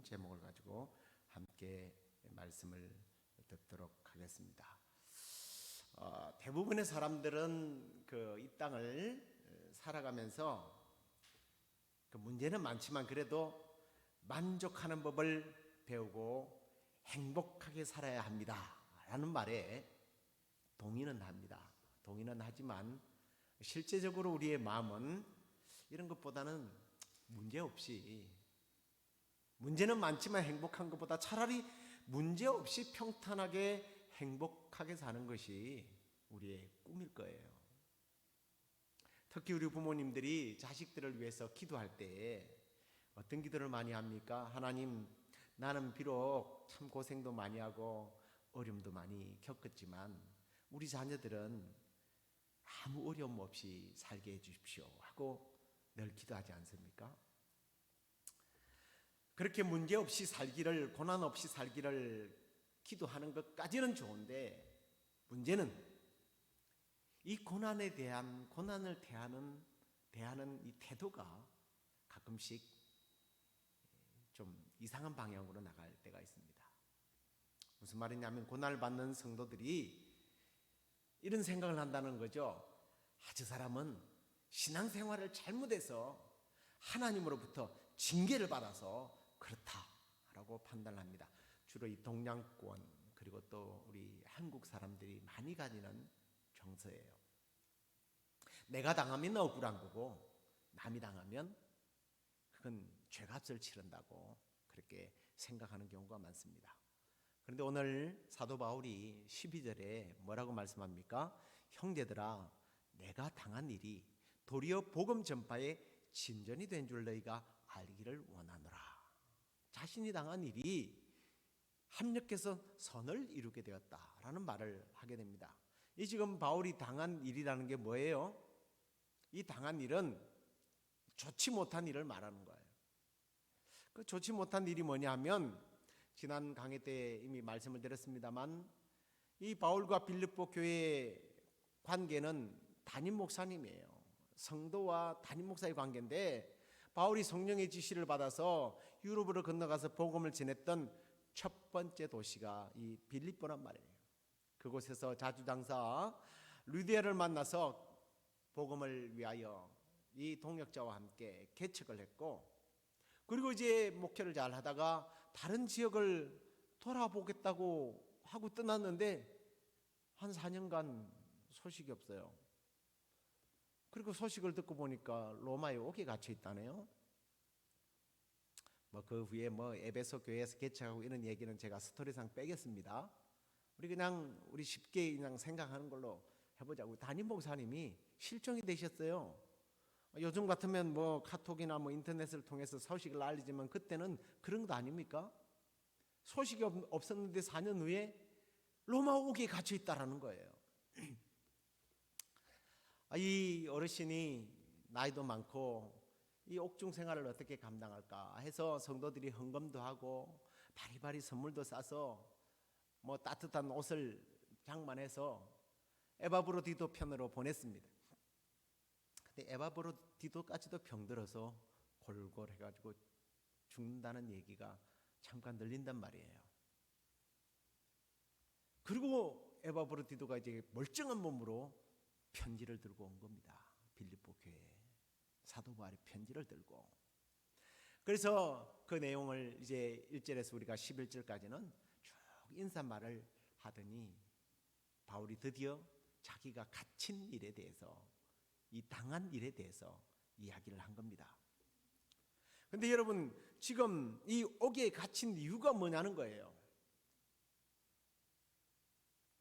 제목을 가지고 함께 말씀을 듣도록 하겠습니다. 대부분의 사람들은 이 땅을 살아가면서 문제는 많지만 그래도 만족하는 법을 배우고 행복하게 살아야 합니다 라는 말에 동의는 합니다. 동의는 하지만 실제적으로 우리의 마음은 이런 것보다는 문제는 많지만 행복한 것보다 차라리 문제없이 평탄하게 행복하게 사는 것이 우리의 꿈일 거예요. 특히 우리 부모님들이 자식들을 위해서 기도할 때 어떤 기도를 많이 합니까? 하나님, 나는 비록 참 고생도 많이 하고 어려움도 많이 겪었지만 우리 자녀들은 아무 어려움 없이 살게 해주십시오 하고 늘 기도하지 않습니까? 그렇게 문제 없이 살기를, 고난 없이 살기를 기도하는 것까지는 좋은데, 문제는 이 고난을 대하는 이 태도가 가끔씩 좀 이상한 방향으로 나갈 때가 있습니다. 무슨 말이냐면, 고난을 받는 성도들이 이런 생각을 한다는 거죠. 저 사람은 신앙생활을 잘못해서 하나님으로부터 징계를 받아서 그렇다라고 판단합니다. 주로 이 동양권 그리고 또 우리 한국 사람들이 많이 가지는 정서예요. 내가 당하면 억울한 거고 남이 당하면 그건 죄값을 치른다고 그렇게 생각하는 경우가 많습니다. 그런데 오늘 사도 바울이 12절에 뭐라고 말씀합니까? 형제들아, 내가 당한 일이 도리어 복음 전파의 진전이 된 줄 너희가 알기를 원하노라. 자신이 당한 일이 합력해서 선을 이루게 되었다라는 말을 하게 됩니다. 이 지금 바울이 당한 일이라는 게 뭐예요? 이 당한 일은 좋지 못한 일을 말하는 거예요. 그 좋지 못한 일이 뭐냐 하면, 지난 강의 때 이미 말씀을 드렸습니다만, 이 바울과 빌립보 교회의 관계는 담임 목사님이에요. 성도와 담임 목사의 관계인데, 바울이 성령의 지시를 받아서 유럽으로 건너가서 복음을 전했던 첫 번째 도시가 이 빌립보란 말이에요. 그곳에서 자주장사 루디아를 만나서 복음을 위하여 이 동역자와 함께 개척을 했고, 그리고 이제 목회를 잘 하다가 다른 지역을 돌아보겠다고 하고 떠났는데 한 4년간 소식이 없어요. 그리고 소식을 듣고 보니까 로마에 옥에 갇혀 있다네요. 그 후에 에베소 교회에서 개척하고 이런 얘기는 제가 스토리상 빼겠습니다. 우리 쉽게 그냥 생각하는 걸로 해보자고. 담임 목사님이 실종이 되셨어요. 요즘 같으면 카톡이나 인터넷을 통해서 소식을 알리지만 그때는 그런 거 아닙니까? 소식이 없었는데 4년 후에 로마 옥에 갇혀 있다라는 거예요. 이 어르신이 나이도 많고 이 옥중 생활을 어떻게 감당할까 해서 성도들이 헌금도 하고 바리바리 선물도 싸서 따뜻한 옷을 장만해서 에바브로디도 편으로 보냈습니다. 근데 에바브로디도까지도 병들어서 골골해가지고 죽는다는 얘기가 잠깐 들린단 말이에요. 그리고 에바브로디도가 이제 멀쩡한 몸으로 편지를 들고 온 겁니다. 빌립보 교회에 사도 바울이 편지를 들고. 그래서 그 내용을 이제 1절에서 우리가 11절까지는 쭉 인사말을 하더니 바울이 드디어 자기가 갇힌 일에 대해서, 이 당한 일에 대해서 이야기를 한 겁니다. 그런데 여러분, 지금 이 옥에 갇힌 이유가 뭐냐는 거예요.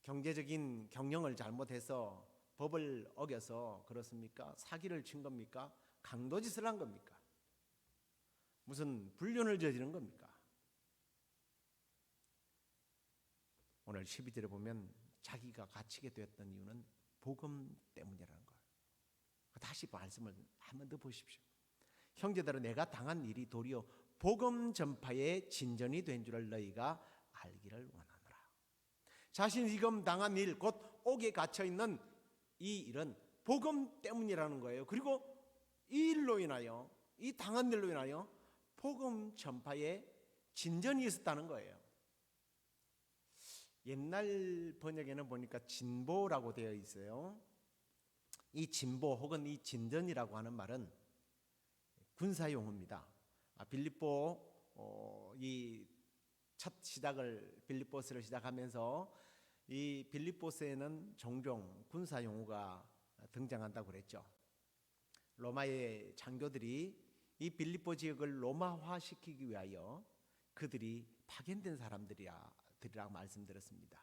경제적인 경영을 잘못해서 법을 어겨서 그렇습니까? 사기를 친 겁니까? 강도짓을 한 겁니까? 무슨 불륜을 저지른 겁니까? 오늘 12절에 보면 자기가 갇히게 되었던 이유는 복음 때문이라는 걸. 다시 말씀을 한 번 더 보십시오. 형제들은 내가 당한 일이 도리어 복음 전파의 진전이 된 줄을 너희가 알기를 원하노라. 자신이 지금 당한 일, 곧 옥에 갇혀있는 이 일은 복음 때문이라는 거예요. 그리고 이 일로 인하여, 이 당한 일로 인하여 복음 전파의 진전이 있었다는 거예요. 옛날 번역에는 보니까 진보라고 되어 있어요. 이 진보 혹은 이 진전이라고 하는 말은 군사 용어입니다. 빌립보 이 첫 시작을 빌립보스를 시작하면서 이 빌립보스에는 종종 군사 용어가 등장한다고 그랬죠. 로마의 장교들이 이 빌립보 지역을 로마화시키기 위하여 그들이 파견된 사람들이라고 말씀드렸습니다.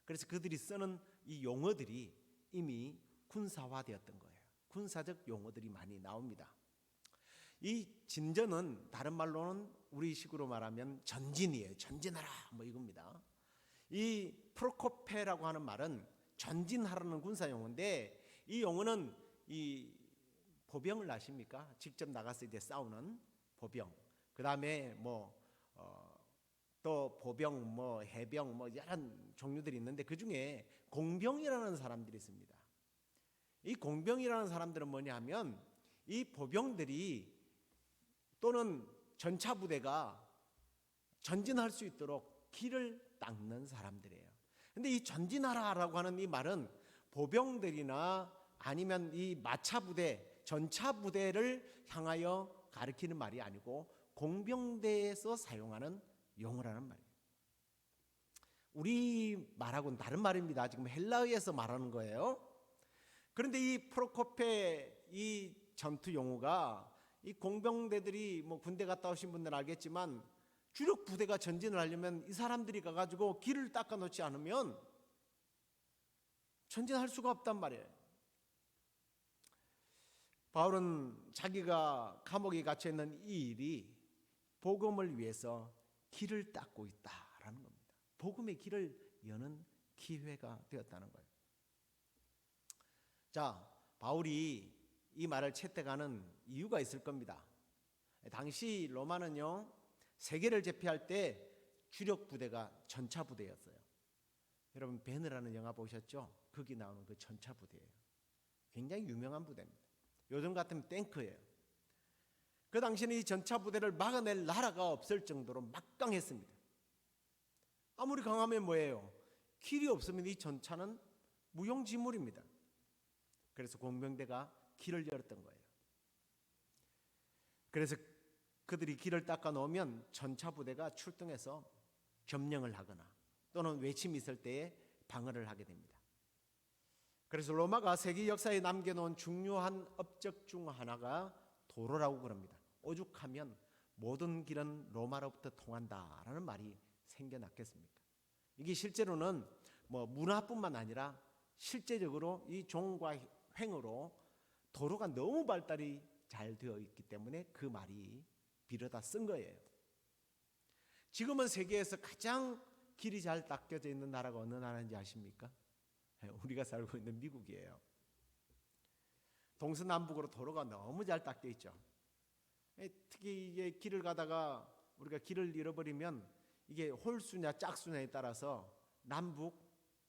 그래서 그들이 쓰는 이 용어들이 이미 군사화되었던 거예요. 군사적 용어들이 많이 나옵니다. 이 진전은 다른 말로는 우리식으로 말하면 전진이에요. 전진하라 뭐 이겁니다. 이 프로코페라고 하는 말은 전진하라는 군사 용어인데, 이 용어는 이 보병을 아십니까? 직접 나갔을 때 싸우는 보병. 그 다음에 또 보병, 해병, 여러 종류들이 있는데 그 중에 공병이라는 사람들이 있습니다. 이 공병이라는 사람들은 뭐냐 하면 이 보병들이 또는 전차 부대가 전진할 수 있도록 길을 닦는 사람들이에요. 근데 이 전진하라라고 하는 이 말은 보병들이나 아니면 이 마차 부대, 전차 부대를 향하여 가리키는 말이 아니고 공병대에서 사용하는 용어라는 말이에요. 우리 말하고는 다른 말입니다. 지금 헬라어에서 말하는 거예요. 그런데 이 프로코페 이 전투 용어가 이 공병대들이 군대 갔다 오신 분들은 알겠지만 주력 부대가 전진을 하려면 이 사람들이 가가지고 길을 닦아 놓지 않으면 전진할 수가 없단 말이에요. 바울은 자기가 감옥에 갇혀 있는 이 일이 복음을 위해서 길을 닦고 있다라는 겁니다. 복음의 길을 여는 기회가 되었다는 거예요. 자, 바울이 이 말을 채택하는 이유가 있을 겁니다. 당시 로마는요, 세계를 제패할 때 주력 부대가 전차 부대였어요. 여러분 배너라는 영화 보셨죠? 거기 나오는 그 전차 부대예요. 굉장히 유명한 부대입니다. 요즘 같으면 탱크예요. 그 당시에는 이 전차 부대를 막아낼 나라가 없을 정도로 막강했습니다. 아무리 강하면 뭐예요? 길이 없으면 이 전차는 무용지물입니다. 그래서 공병대가 길을 열었던 거예요. 그래서 그들이 길을 닦아 놓으면 전차 부대가 출동해서 점령을 하거나 또는 외침이 있을 때에 방어를 하게 됩니다. 그래서 로마가 세계 역사에 남겨놓은 중요한 업적 중 하나가 도로라고 그럽니다. 오죽하면 모든 길은 로마로부터 통한다라는 말이 생겨났겠습니까? 이게 실제로는 문화뿐만 아니라 실제적으로 이 종과 횡으로 도로가 너무 발달이 잘 되어 있기 때문에 그 말이 빌어다 쓴 거예요. 지금은 세계에서 가장 길이 잘 닦여져 있는 나라가 어느 나라인지 아십니까? 우리가 살고 있는 미국이에요. 동서남북으로 도로가 너무 잘 닦여 있죠. 특히 이게 길을 가다가 우리가 길을 잃어버리면 이게 홀수냐 짝수냐에 따라서 남북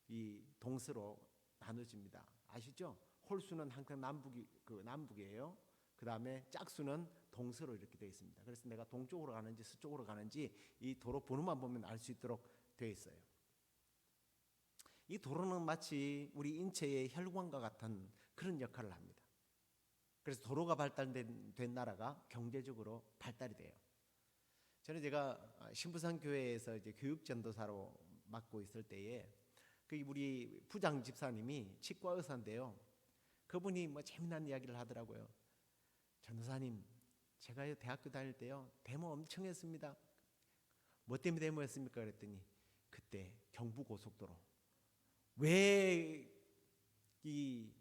이 동서로 나눠집니다. 아시죠? 홀수는 항상 남북이에요. 그 다음에 짝수는 동서로 이렇게 되어 있습니다. 그래서 내가 동쪽으로 가는지 서쪽으로 가는지 이 도로 번호만 보면 알 수 있도록 되어 있어요. 이 도로는 마치 우리 인체의 혈관과 같은 그런 역할을 합니다. 그래서 도로가 발달된 나라가 경제적으로 발달이 돼요. 저는 제가 신부산 교회에서 이제 교육 전도사로 맡고 있을 때에 우리 부장 집사님이 치과 의사인데요. 그분이 재미난 이야기를 하더라고요. 전도사님, 제가 대학교 다닐 때요 데모 엄청 했습니다. 뭐 때문에 데모했습니까? 그랬더니 그때 경부고속도로 왜 이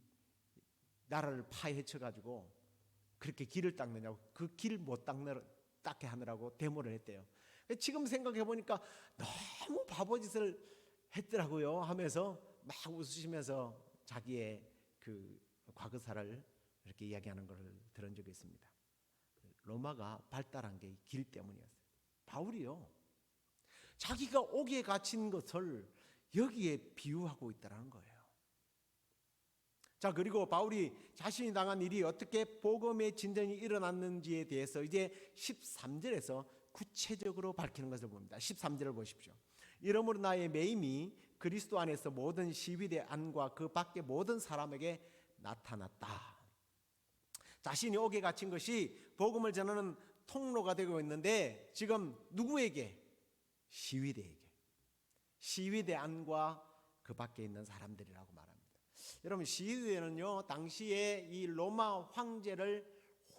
나라를 파헤쳐가지고 그렇게 길을 닦느냐고, 그 길 못 닦게 하느라고 데모를 했대요. 지금 생각해 보니까 너무 바보짓을 했더라고요 하면서 막 웃으시면서 자기의 그 과거사를 이렇게 이야기하는 걸 들은 적이 있습니다. 로마가 발달한 게 길 때문이었어요. 바울이요, 자기가 옥에 갇힌 것을 여기에 비유하고 있다는 거예요. 자, 그리고 바울이 자신이 당한 일이 어떻게 복음의 진전이 일어났는지에 대해서 이제 13절에서 구체적으로 밝히는 것을 봅니다. 13절을 보십시오. 이러므로 나의 매임이 그리스도 안에서 모든 시위대 안과 그 밖의 모든 사람에게 나타났다. 자신이 옥에 갇힌 것이 복음을 전하는 통로가 되고 있는데 지금 누구에게? 시위대에게. 시위대 안과 그 밖에 있는 사람들이라고 말합니다. 여러분, 시위대는요, 당시에 이 로마 황제를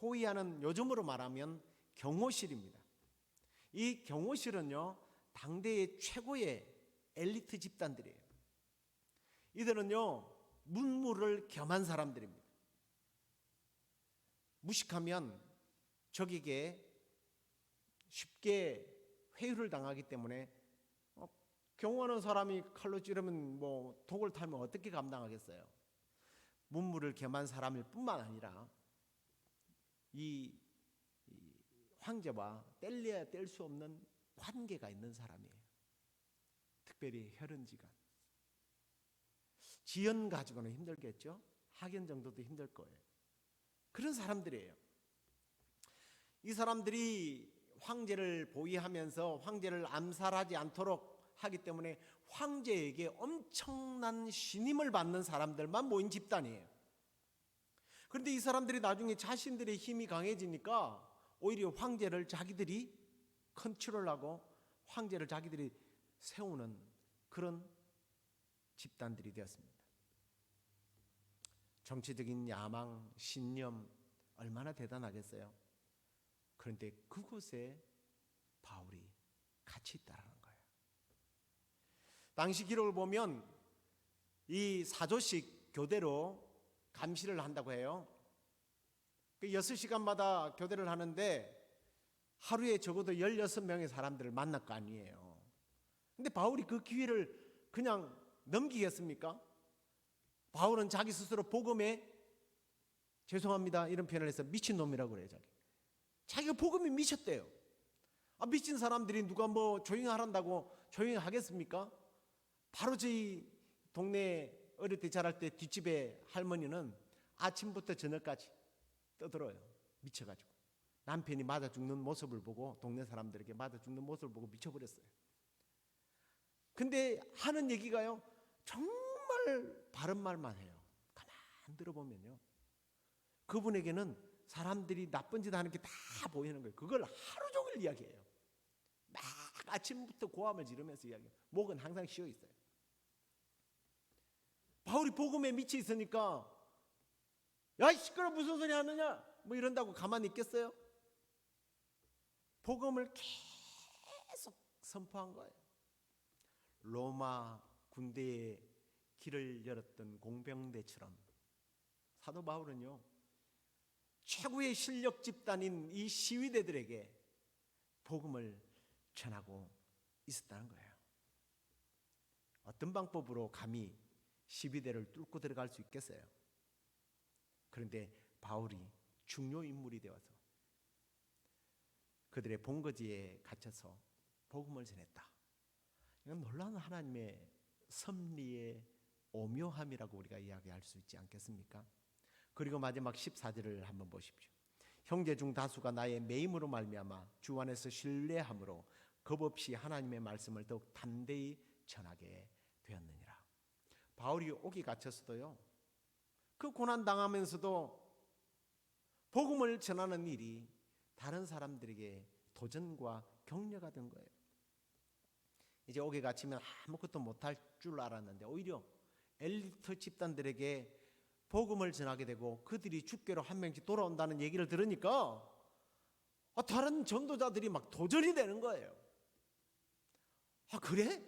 호위하는, 요즘으로 말하면 경호실입니다. 이 경호실은요, 당대의 최고의 엘리트 집단들이에요. 이들은요, 문무를 겸한 사람들입니다. 무식하면 적에게 쉽게 회유를 당하기 때문에 경호하는 사람이 칼로 찌르면 독을 타면 어떻게 감당하겠어요? 문무를 겸한 사람일 뿐만 아니라 이 황제와 뗄래야 뗄 수 없는 관계가 있는 사람이에요. 특별히 혈연지간. 지연 가지고는 힘들겠죠. 학연 정도도 힘들 거예요. 그런 사람들이에요. 이 사람들이 황제를 보위하면서 황제를 암살하지 않도록 하기 때문에 황제에게 엄청난 신임을 받는 사람들만 모인 집단이에요. 그런데 이 사람들이 나중에 자신들의 힘이 강해지니까 오히려 황제를 자기들이 컨트롤하고 황제를 자기들이 세우는 그런 집단들이 되었습니다. 정치적인 야망, 신념 얼마나 대단하겠어요. 그런데 그곳에 바울이 같이 있다는 거예요. 당시 기록을 보면 이 사조식 교대로 감시를 한다고 해요. 6시간마다 교대를 하는데 하루에 적어도 16명의 사람들을 만날 거 아니에요. 근데 바울이 그 기회를 그냥 넘기겠습니까? 바울은 자기 스스로 복음에, 죄송합니다 이런 표현을 해서 미친놈이라고 그래요. 자기가 복음에 미쳤대요. 미친 사람들이 누가 조용히 하란다고 조용히 하겠습니까? 바로 저희 동네 어릴 때 자랄 때 뒷집에 할머니는 아침부터 저녁까지 떠들어요. 미쳐가지고 남편이 맞아 죽는 모습을 보고, 동네 사람들에게 맞아 죽는 모습을 보고 미쳐버렸어요. 근데 하는 얘기가요, 정말 바른 말만 해요. 가만 들어보면요, 그분에게는 사람들이 나쁜 짓 하는 게 다 보이는 거예요. 그걸 하루 종일 이야기해요. 막 아침부터 고함을 지르면서 이야기해요. 목은 항상 쉬어 있어요. 바울이 복음에 미쳐 있으니까 야 시끄러 무슨 소리 하느냐 이런다고 가만히 있겠어요? 복음을 계속 선포한 거예요. 로마 군대에 길을 열었던 공병대처럼 사도 바울은요, 최고의 실력 집단인 이 시위대들에게 복음을 전하고 있었다는 거예요. 어떤 방법으로 감히 시위대를 뚫고 들어갈 수 있겠어요? 그런데 바울이 중요 인물이 되어서 그들의 본거지에 갇혀서 복음을 전했다. 이건 놀라운 하나님의 섭리의 오묘함이라고 우리가 이야기할 수 있지 않겠습니까? 그리고 마지막 14절을 한번 보십시오. 형제 중 다수가 나의 매임으로 말미암아 주 안에서 신뢰함으로 겁없이 하나님의 말씀을 더욱 담대히 전하게 되었느니라. 바울이 옥에 갇혔어도요, 그 고난 당하면서도 복음을 전하는 일이 다른 사람들에게 도전과 격려가 된 거예요. 이제 옥에 갇히면 아무것도 못할 줄 알았는데 오히려 엘리트 집단들에게 복음을 전하게 되고 그들이 주께로 한 명씩 돌아온다는 얘기를 들으니까 다른 전도자들이 막 도전이 되는 거예요. 그래?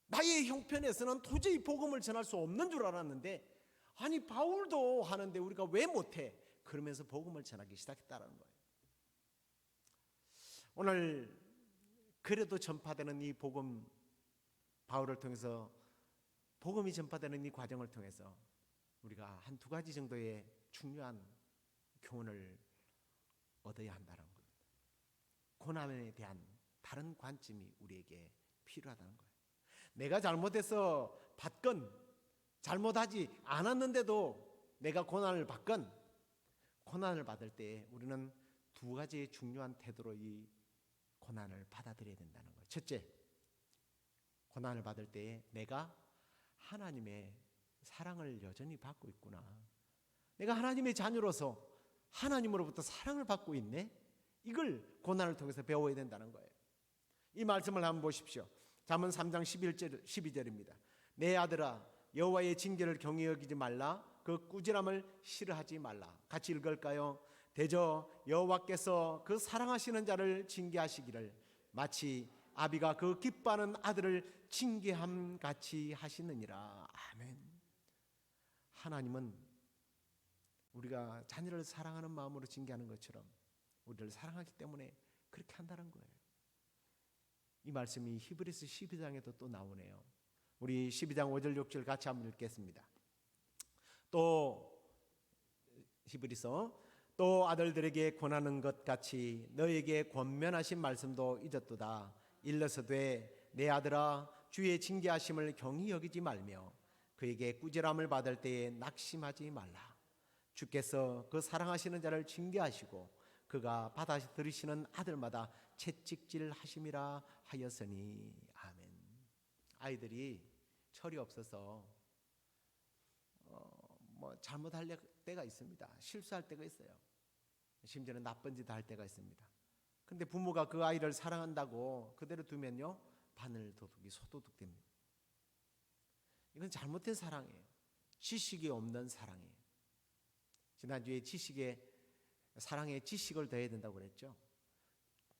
나의 형편에서는 도저히 복음을 전할 수 없는 줄 알았는데 아니 바울도 하는데 우리가 왜 못해? 그러면서 복음을 전하기 시작했다는 거예요. 오늘 그래도 전파되는 이 복음, 바울을 통해서 복음이 전파되는 이 과정을 통해서 우리가 한 두 가지 정도의 중요한 교훈을 얻어야 한다는 겁니다. 고난에 대한 다른 관점이 우리에게 필요하다는 거예요. 내가 잘못해서 받건 잘못하지 않았는데도 내가 고난을 받건, 고난을 받을 때 우리는 두 가지의 중요한 태도로 이 고난을 받아들여야 된다는 거예요. 첫째, 고난을 받을 때에 내가 하나님의 사랑을 여전히 받고 있구나. 내가 하나님의 자녀로서 하나님으로부터 사랑을 받고 있네. 이걸 고난을 통해서 배워야 된다는 거예요. 이 말씀을 한번 보십시오. 잠언 3장 11절 12절입니다. 내 아들아 여호와의 징계를 경히 여기지 말라. 그 꾸지람을 싫어하지 말라. 같이 읽을까요? 대저 여호와께서 그 사랑하시는 자를 징계하시기를 마치 아비가 그 기뻐하는 아들을 징계함 같이 하시느니라. 아멘. 하나님은 우리가 자녀를 사랑하는 마음으로 징계하는 것처럼 우리를 사랑하기 때문에 그렇게 한다는 거예요. 이 말씀이 히브리서 12장에도 또 나오네요. 우리 12장 5절 6절 같이 한번 읽겠습니다. 또 히브리서 또 아들들에게 권하는 것 같이 너에게 권면하신 말씀도 잊었도다. 일러서되 내 아들아 주의 징계하심을 경히 여기지 말며 그에게 꾸지람을 받을 때에 낙심하지 말라. 주께서 그 사랑하시는 자를 징계하시고 그가 받아 들으시는 아들마다 채찍질 하심이라 하였으니. 아멘. 아이들이 철이 없어서 잘못할 때가 있습니다. 실수할 때가 있어요. 심지어는 나쁜 짓 할 때가 있습니다. 근데 부모가 그 아이를 사랑한다고 그대로 두면요, 바늘 도둑이 소도둑 됩니다. 이건 잘못된 사랑이에요. 지식이 없는 사랑이에요. 지난주에 사랑에 지식을 더해야 된다고 그랬죠.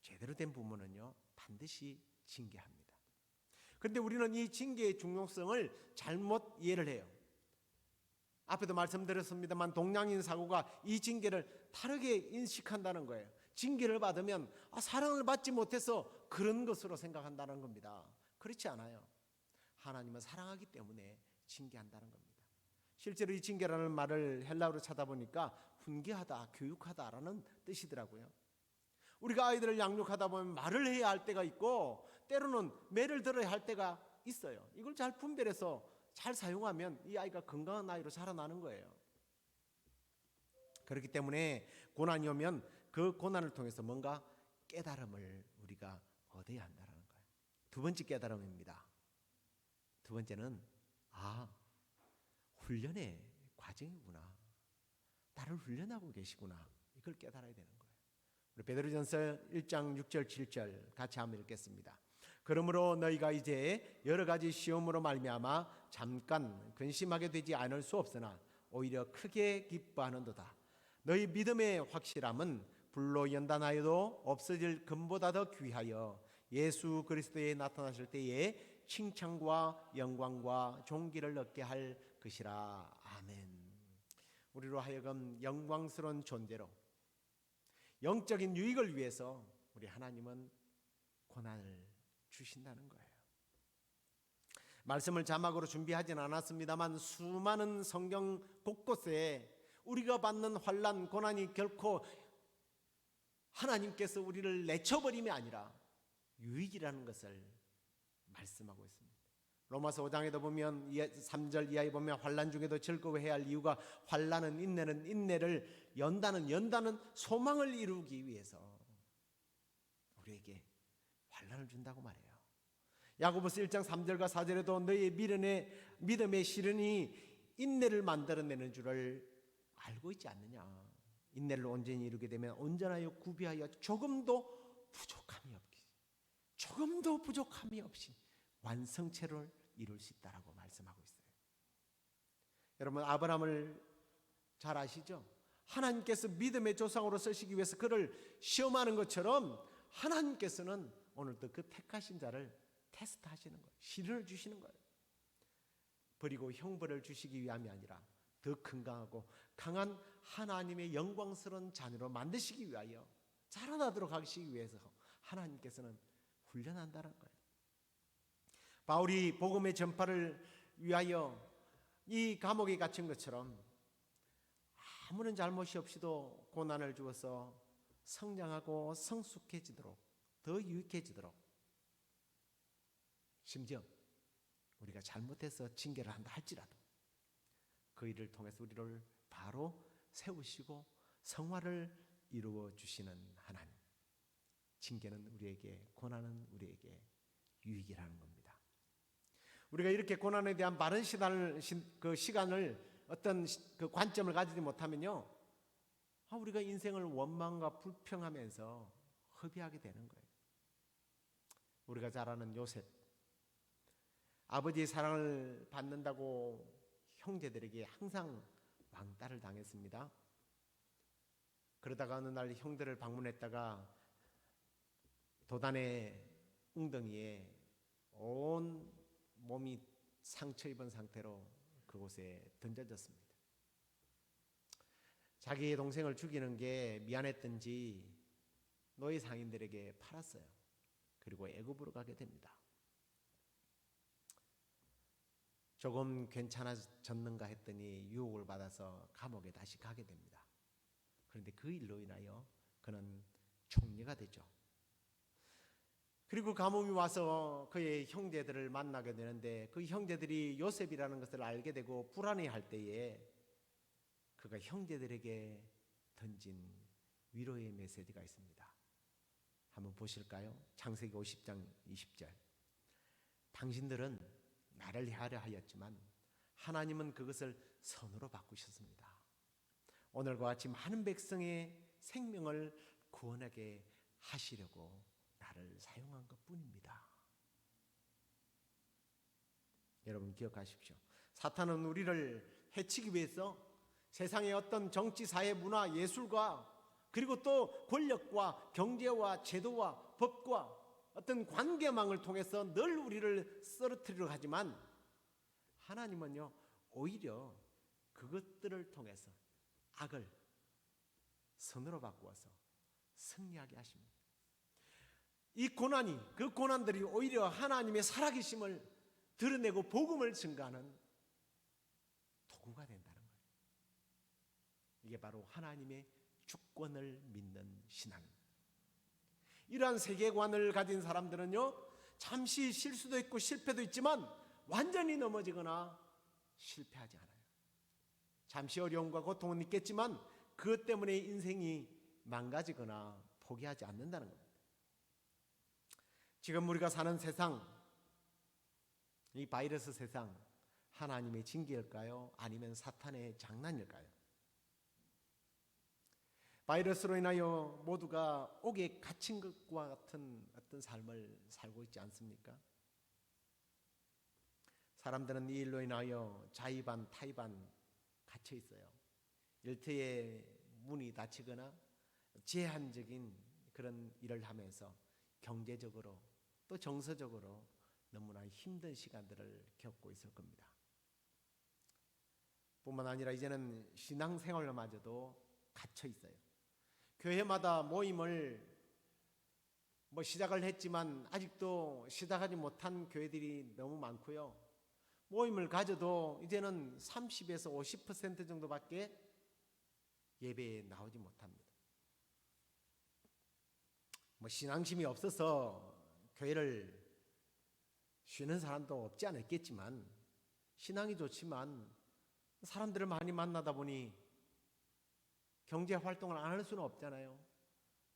제대로 된 부모는요, 반드시 징계합니다. 그런데 우리는 이 징계의 중요성을 잘못 이해를 해요. 앞에도 말씀드렸습니다만 동양인 사고가 이 징계를 다르게 인식한다는 거예요. 징계를 받으면 사랑을 받지 못해서 그런 것으로 생각한다는 겁니다. 그렇지 않아요. 하나님은 사랑하기 때문에 징계한다는 겁니다. 실제로 이 징계라는 말을 헬라어로 찾아보니까 훈계하다, 교육하다라는 뜻이더라고요. 우리가 아이들을 양육하다 보면 말을 해야 할 때가 있고 때로는 매를 들어야 할 때가 있어요. 이걸 잘 분별해서 잘 사용하면 이 아이가 건강한 아이로 자라나는 거예요. 그렇기 때문에 고난이 오면 그 고난을 통해서 뭔가 깨달음을 우리가 얻어야 한다는 거예요. 두 번째 깨달음입니다. 두 번째는 훈련의 과정이구나. 나를 훈련하고 계시구나. 이걸 깨달아야 되는 거예요. 우리 베드로전서 1장 6절 7절 같이 한번 읽겠습니다. 그러므로 너희가 이제 여러 가지 시험으로 말미암아 잠깐 근심하게 되지 않을 수 없으나 오히려 크게 기뻐하는도다. 너희 믿음의 확실함은 불로 연단하여도 없어질 금보다 더 귀하여 예수 그리스도에 나타나실 때에 칭찬과 영광과 존귀를 얻게 할 것이라. 아멘. 우리로 하여금 영광스러운 존재로 영적인 유익을 위해서 우리 하나님은 고난을 주신다는 거예요. 말씀을 자막으로 준비하지는 않았습니다만 수많은 성경 곳곳에 우리가 받는 환난, 고난이 결코 하나님께서 우리를 내쳐버림이 아니라 유익이라는 것을 말씀하고 있습니다. 로마서 5장에도 보면 3절 이하에 보면 환난 중에도 즐거워해야 할 이유가 환난은 인내를 연다는 소망을 이루기 위해서 우리에게 환난을 준다고 말해요. 야고보서 1장 3절과 4절에도 너희의 믿음의 시련이 인내를 만들어내는 줄을 알고 있지 않느냐. 인내를 온전히 이루게 되면 온전하여 구비하여 조금도 부족함이 없이 완성체를 이룰 수 있다라고 말씀하고 있어요. 여러분 아브라함을 잘 아시죠? 하나님께서 믿음의 조상으로 쓰시기 위해서 그를 시험하는 것처럼 하나님께서는 오늘도 그 택하신 자를 테스트하시는 거예요. 시련을 주시는 거예요. 버리고 형벌을 주시기 위함이 아니라 더 건강하고 강한 하나님의 영광스러운 자녀로 만드시기 위하여 자라나도록 하시기 위해서 하나님께서는 훈련한다는 거예요. 바울이 복음의 전파를 위하여 이 감옥에 갇힌 것처럼 아무런 잘못이 없이도 고난을 주어서 성장하고 성숙해지도록 더 유익해지도록 심지어 우리가 잘못해서 징계를 한다 할지라도 그 일을 통해서 우리를 바로 세우시고 성화를 이루어 주시는 하나님. 징계는 우리에게, 고난은 우리에게 유익이라는 겁니다. 우리가 이렇게 고난에 대한 바른 시간을 어떤 그 관점을 가지지 못하면요, 우리가 인생을 원망과 불평하면서 허비하게 되는 거예요. 우리가 잘 아는 요셉, 아버지의 사랑을 받는다고 형제들에게 항상 왕따를 당했습니다. 그러다가 어느 날 형들을 방문했다가 도단의 웅덩이에 온 몸이 상처 입은 상태로 그곳에 던져졌습니다. 자기의 동생을 죽이는 게 미안했던지 노예 상인들에게 팔았어요. 그리고 애굽으로 가게 됩니다. 조금 괜찮아졌는가 했더니 유혹을 받아서 감옥에 다시 가게 됩니다. 그런데 그 일로 인하여 그는 총리가 되죠. 그리고 감옥에 와서 그의 형제들을 만나게 되는데 그 형제들이 요셉이라는 것을 알게 되고 불안해할 때에 그가 형제들에게 던진 위로의 메시지가 있습니다. 한번 보실까요? 창세기 50장 20절. 당신들은 나를 해하려 하였지만 하나님은 그것을 선으로 바꾸셨습니다. 오늘과 같이 많은 백성의 생명을 구원하게 하시려고 나를 사용한 것뿐입니다. 여러분 기억하십시오. 사탄은 우리를 해치기 위해서 세상의 어떤 정치, 사회, 문화, 예술과 그리고 또 권력과 경제와 제도와 법과 어떤 관계망을 통해서 늘 우리를 쓰러뜨리려 하지만 하나님은요, 오히려 그것들을 통해서 악을 선으로 바꾸어서 승리하게 하십니다. 이 고난이, 그 고난들이 오히려 하나님의 살아계심을 드러내고 복음을 증가하는 도구가 된다는 거예요. 이게 바로 하나님의 주권을 믿는 신앙입니다. 이러한 세계관을 가진 사람들은요, 잠시 실수도 있고 실패도 있지만 완전히 넘어지거나 실패하지 않아요. 잠시 어려움과 고통은 있겠지만 그것 때문에 인생이 망가지거나 포기하지 않는다는 겁니다. 지금 우리가 사는 세상, 이 바이러스 세상, 하나님의 징계일까요? 아니면 사탄의 장난일까요? 바이러스로 인하여 모두가 옥에 갇힌 것과 같은 어떤 삶을 살고 있지 않습니까? 사람들은 이 일로 인하여 자의반 타의반 갇혀 있어요. 일터의 문이 닫히거나 제한적인 그런 일을 하면서 경제적으로 또 정서적으로 너무나 힘든 시간들을 겪고 있을 겁니다. 뿐만 아니라 이제는 신앙생활마저도 갇혀 있어요. 교회마다 모임을 시작을 했지만 아직도 시작하지 못한 교회들이 너무 많고요. 모임을 가져도 이제는 30에서 50% 정도밖에 예배에 나오지 못합니다. 신앙심이 없어서 교회를 쉬는 사람도 없지 않았겠지만 신앙이 좋지만 사람들을 많이 만나다 보니 경제 활동을 안 할 수는 없잖아요.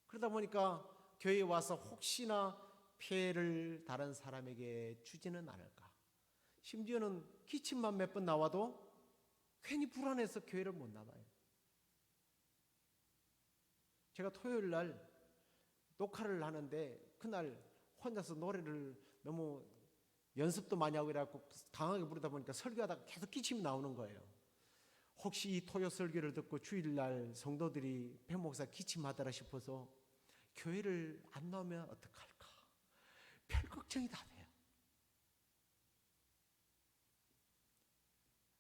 그러다 보니까 교회에 와서 혹시나 피해를 다른 사람에게 주지는 않을까. 심지어는 기침만 몇 번 나와도 괜히 불안해서 교회를 못 나와요. 제가 토요일 날 녹화를 하는데 그날 혼자서 노래를 너무 연습도 많이 하고 이래갖고 강하게 부르다 보니까 설교하다가 계속 기침이 나오는 거예요. 혹시 이 토요 설교를 듣고 주일날 성도들이 배 목사 기침하더라 싶어서 교회를 안 나오면 어떡할까? 별 걱정이 다 돼요.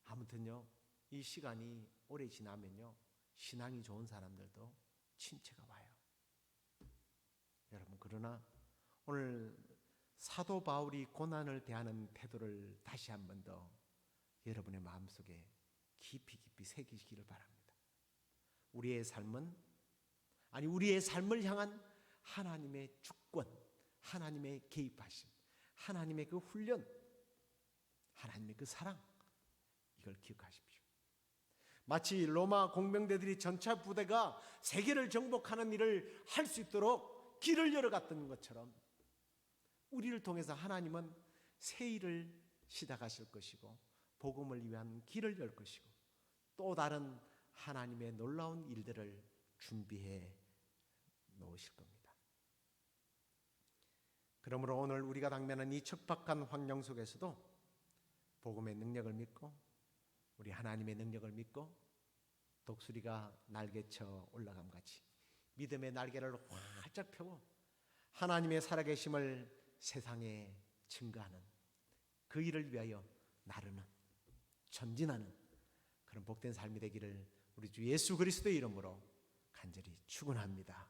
아무튼요, 이 시간이 오래 지나면요, 신앙이 좋은 사람들도 침체가 와요. 여러분, 그러나 오늘 사도 바울이 고난을 대하는 태도를 다시 한 번 더 여러분의 마음속에 깊이 새기시기를 바랍니다. 우리의 삶을 향한 하나님의 주권, 하나님의 개입하심, 하나님의 그 훈련, 하나님의 그 사랑, 이걸 기억하십시오. 마치 로마 공병대들이 전차 부대가 세계를 정복하는 일을 할 수 있도록 길을 열어갔던 것처럼 우리를 통해서 하나님은 새 일을 시작하실 것이고 복음을 위한 길을 열 것이고 또 다른 하나님의 놀라운 일들을 준비해 놓으실 겁니다. 그러므로 오늘 우리가 당면한 이 척박한 환경 속에서도 복음의 능력을 믿고 우리 하나님의 능력을 믿고 독수리가 날개쳐 올라감 같이 믿음의 날개를 활짝 펴고 하나님의 살아계심을 세상에 증거하는 그 일을 위하여 나르는 전진하는 그런 복된 삶이 되기를 우리 주 예수 그리스도의 이름으로 간절히 축원합니다.